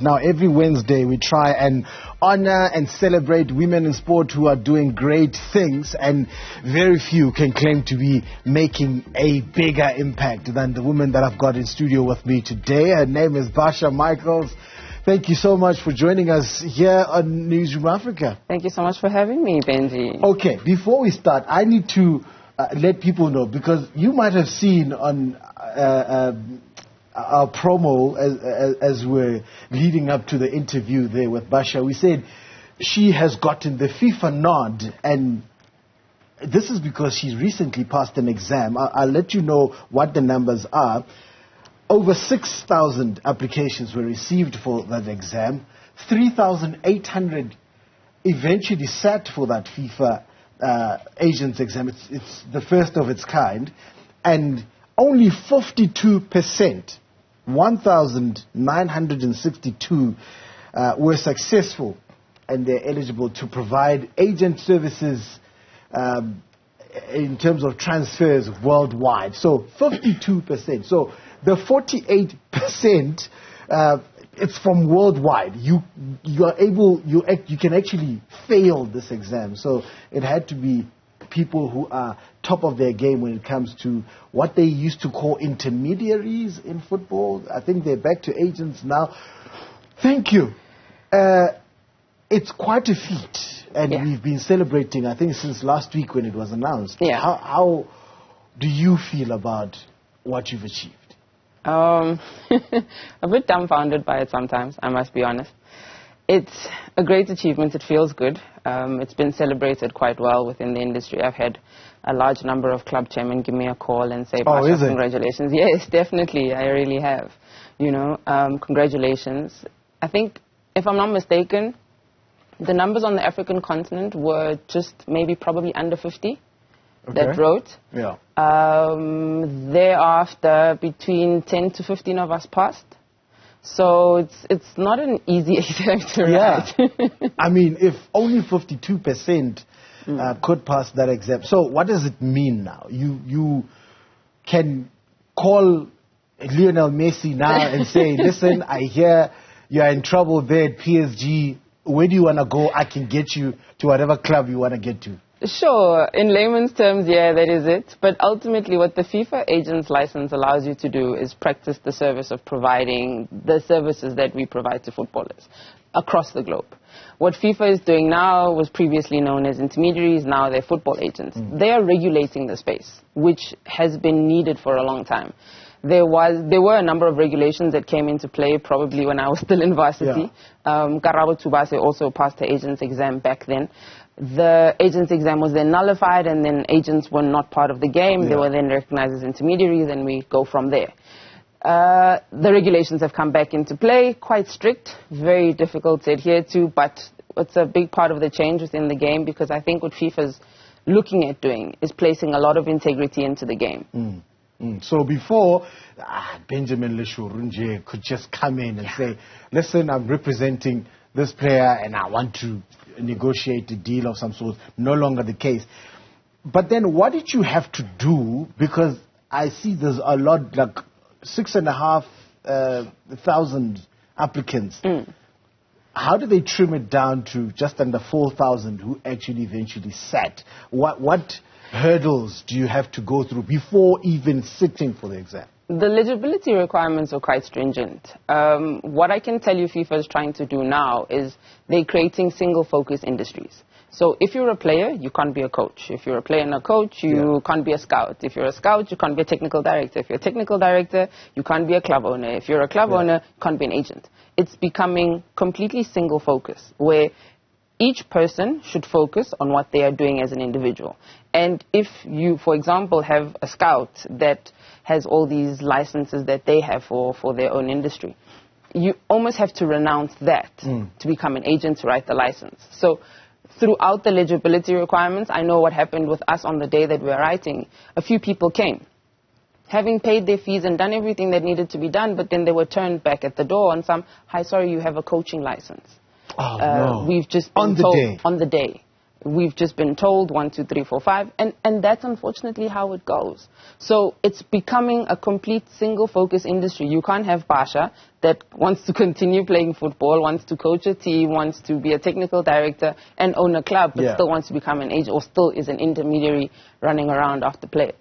Now, every Wednesday, we try and honor and celebrate women in sport who are doing great things, and very few can claim to be making a bigger impact than the woman that I've got in studio with me today. Her name is Basia Michaels. Thank you so much for joining us here on Newzroom Afrika. Thank you so much for having me, Benji. Okay, before we start, I need to let people know, because you might have seen on our promo as we're leading up to the interview there with Basia, we said she has gotten the FIFA nod, and this is because she recently passed an exam. I'll let you know what the numbers are. Over 6,000 applications were received for that exam. 3,800 eventually sat for that FIFA agents exam. It's the first of its kind. And only 52%, 1,962 were successful, and they're eligible to provide agent services in terms of transfers worldwide. So 52%. So the 48%, it's from worldwide. You can actually fail this exam. So it had to be people who are top of their game when it comes to what they used to call intermediaries in football. I think they're back to agents now. Thank you. It's quite a feat, and we've been celebrating, I think, since last week when it was announced. Yeah. How do you feel about what you've achieved? A bit dumbfounded by it sometimes, I must be honest. It's a great achievement. It feels good. It's been celebrated quite well within the industry. I've had a large number of club chairmen give me a call and say, Basia, congratulations. Yes, definitely. I really have. You know, congratulations. I think, if I'm not mistaken, the numbers on the African continent were just maybe probably under 50 that wrote. Yeah. Thereafter, between 10 to 15 of us passed. So it's not an easy exam to write. I mean, if only 52% could pass that exam. So what does it mean now? You can call Lionel Messi now and say, listen, I hear you're in trouble there at PSG. Where do you want to go? I can get you to whatever club you want to get to. Sure. In layman's terms, yeah, that is it. But ultimately, what the FIFA agent's license allows you to do is practice the service of providing the services that we provide to footballers across the globe. What FIFA is doing now was previously known as intermediaries. Now they're football agents. They are regulating the space, which has been needed for a long time. There were a number of regulations that came into play probably when I was still in varsity. Karabo Tubase also passed the agent's exam back then. The agent's exam was then nullified, and then agents were not part of the game. They were then recognized as intermediaries, and we go from there. The regulations have come back into play, quite strict, very difficult to adhere to, but it's a big part of the change within the game, because I think what FIFA's looking at doing is placing a lot of integrity into the game. So before, Benjamin Leshoro could just come in and say, listen, I'm representing this player and I want to negotiate a deal of some sort. No longer the case. But then what did you have to do? Because I see there's a lot, like 6,500 applicants. How do they trim it down to just under 4,000 who actually eventually sat? What hurdles do you have to go through before even sitting for the exam? The eligibility requirements are quite stringent. What I can tell you FIFA is trying to do now is they're creating single-focus industries. So if you're a player, you can't be a coach. If you're a player and a coach, you can't be a scout. If you're a scout, you can't be a technical director. If you're a technical director, you can't be a club owner. If you're a club owner, you can't be an agent. It's becoming completely single-focus, where each person should focus on what they are doing as an individual. And if you, for example, have a scout that has all these licenses that they have for their own industry, you almost have to renounce that to become an agent to write the license. So throughout the eligibility requirements, I know what happened with us on the day that we were writing. A few people came, having paid their fees and done everything that needed to be done, but then they were turned back at the door on some, hi, sorry, you have a coaching license. No. We've just been told on the day. We've just been told 1, 2, 3, 4, 5, and that's unfortunately how it goes. So it's becoming a complete single-focus industry. You can't have Basia that wants to continue playing football, wants to coach a team, wants to be a technical director and own a club, but still wants to become an agent or still is an intermediary running around after players.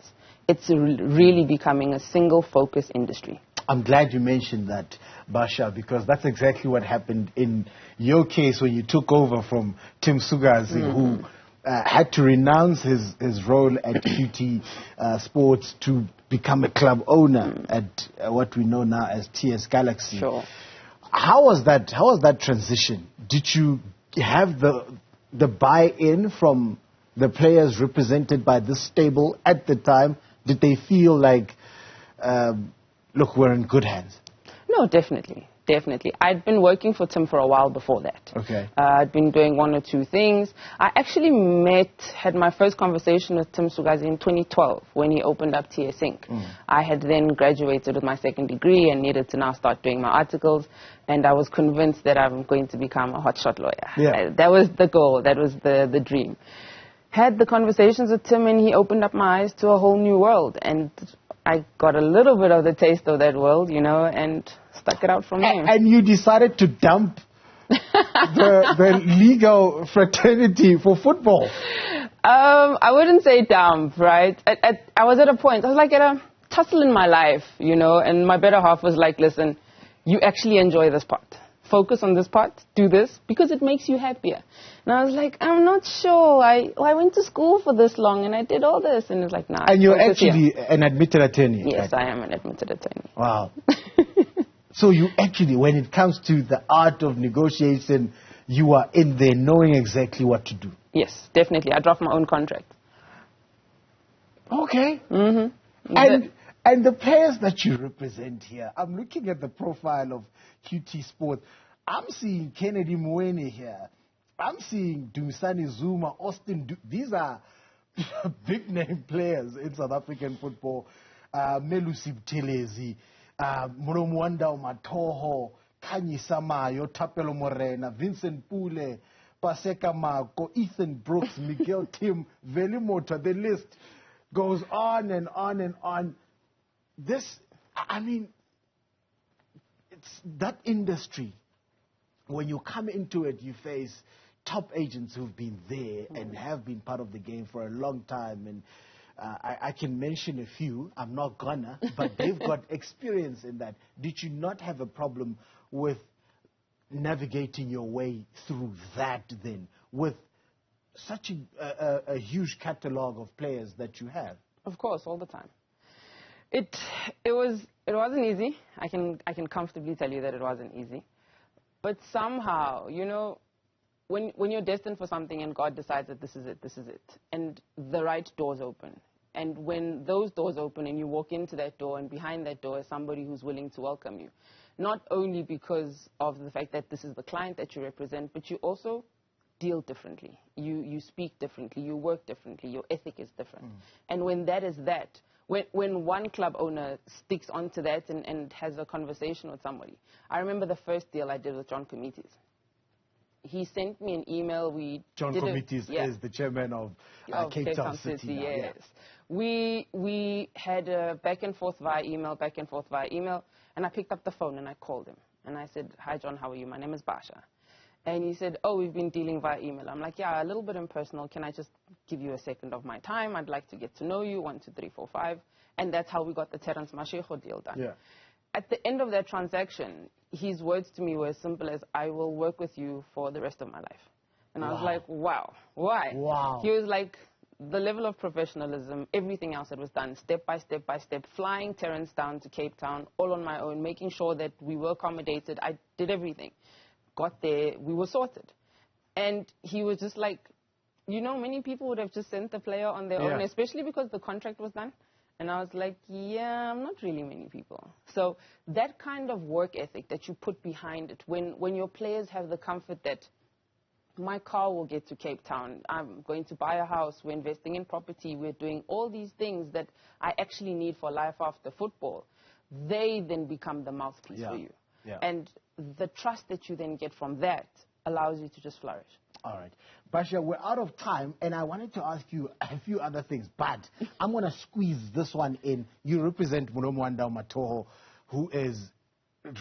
It's really becoming a single-focus industry. I'm glad you mentioned that, Basia, because that's exactly what happened in your case when you took over from Tim Sugazi, who had to renounce his role at QT Sports to become a club owner at what we know now as TS Galaxy. Sure. How was that transition? Did you have the buy-in from the players represented by this stable at the time? Did they feel like, look, we're in good hands? No, definitely. Definitely. I'd been working for Tim for a while before that. Okay. I'd been doing 1 or 2 things. I actually had my first conversation with Tim Sugazi in 2012 when he opened up TS Inc. I had then graduated with my second degree and needed to now start doing my articles, and I was convinced that I'm going to become a hotshot lawyer. Yeah. That was the goal. That was the dream. Had the conversations with Tim, and he opened up my eyes to a whole new world, and I got a little bit of the taste of that world, you know, and stuck it out from there. And you decided to dump the legal fraternity for football. I wouldn't say dump, right? I was at a point, I was like at a tussle in my life, you know, and my better half was like, listen, you actually enjoy this part. Focus on this part, do this, because it makes you happier. And I was like, I'm not sure. I went to school for this long, and I did all this. And it's like, nah. And you're actually an admitted attorney? Yes, I am an admitted attorney. Wow. So you actually, when it comes to the art of negotiation, you are in there knowing exactly what to do? Yes, definitely. I draft my own contract. Okay. And the players that you represent here, I'm looking at the profile of QT Sport. I'm seeing Kennedy Mwene here. I'm seeing Dumisani Zuma, these are big name players in South African football. Melusi Buthelezi, Muromwanda Matoho, Khanyi Samayo, Tapelo Morena, Vincent Pule, Paseka Marco, Ethan Brooks, Miguel Tim, Velimota. The list goes on and on and on. It's that industry. When you come into it, you face top agents who've been there and have been part of the game for a long time. And I can mention a few. I'm not gonna, but they've got experience in that. Did you not have a problem with navigating your way through that then, with such a huge catalog of players that you have? Of course, all the time. It wasn't easy. I can comfortably tell you that it wasn't easy. But somehow, you know, when you're destined for something and God decides that this is it, and the right doors open, and when those doors open and you walk into that door and behind that door is somebody who's willing to welcome you, not only because of the fact that this is the client that you represent, but you also deal differently. You speak differently, you work differently, your ethic is different. And when that is that, when one club owner sticks onto that and has a conversation with somebody. I remember the first deal I did with John Comites. He sent me an email. John Comites is the chairman of Cape Town City. Yes. We had a back and forth via email, and I picked up the phone and I called him. And I said, hi, John, how are you? My name is Basia. And he said, oh, we've been dealing via email. I'm like, yeah, a little bit impersonal. Can I just give you a second of my time? I'd like to get to know you, 1, 2, 3, 4, 5. And that's how we got the Terence Mashego deal done. Yeah. At the end of that transaction, his words to me were as simple as, I will work with you for the rest of my life. And I was like, wow, why? Wow. He was like, the level of professionalism, everything else that was done, step by step by step, flying Terence down to Cape Town, all on my own, making sure that we were accommodated. I did everything. Got there, we were sorted. And he was just like, you know, many people would have just sent the player on their own, especially because the contract was done. And I was like, yeah, I'm not really many people. So that kind of work ethic that you put behind it, when your players have the comfort that my car will get to Cape Town, I'm going to buy a house, we're investing in property, we're doing all these things that I actually need for life after football, they then become the mouthpiece for you. Yeah. And the trust that you then get from that allows you to just flourish. All right. Basia, we're out of time, and I wanted to ask you a few other things, but I'm going to squeeze this one in. You represent Munomwanda Matoho, who is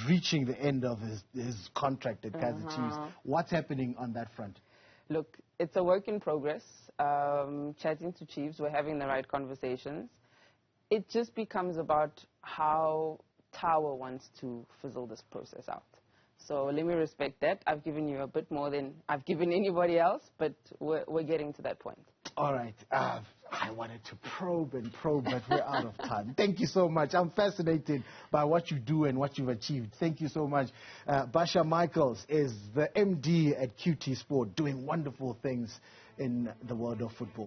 reaching the end of his contract at Kaizer Chiefs. What's happening on that front? Look, it's a work in progress. Chatting to Chiefs, we're having the right conversations. It just becomes about how Tower wants to fizzle this process out. So let me respect that. I've given you a bit more than I've given anybody else, but we're getting to that point. All right. I wanted to probe, but we're out of time. Thank you so much. I'm fascinated by what you do and what you've achieved. Thank you so much. Basia Michaels is the MD at QT Sport, doing wonderful things in the world of football.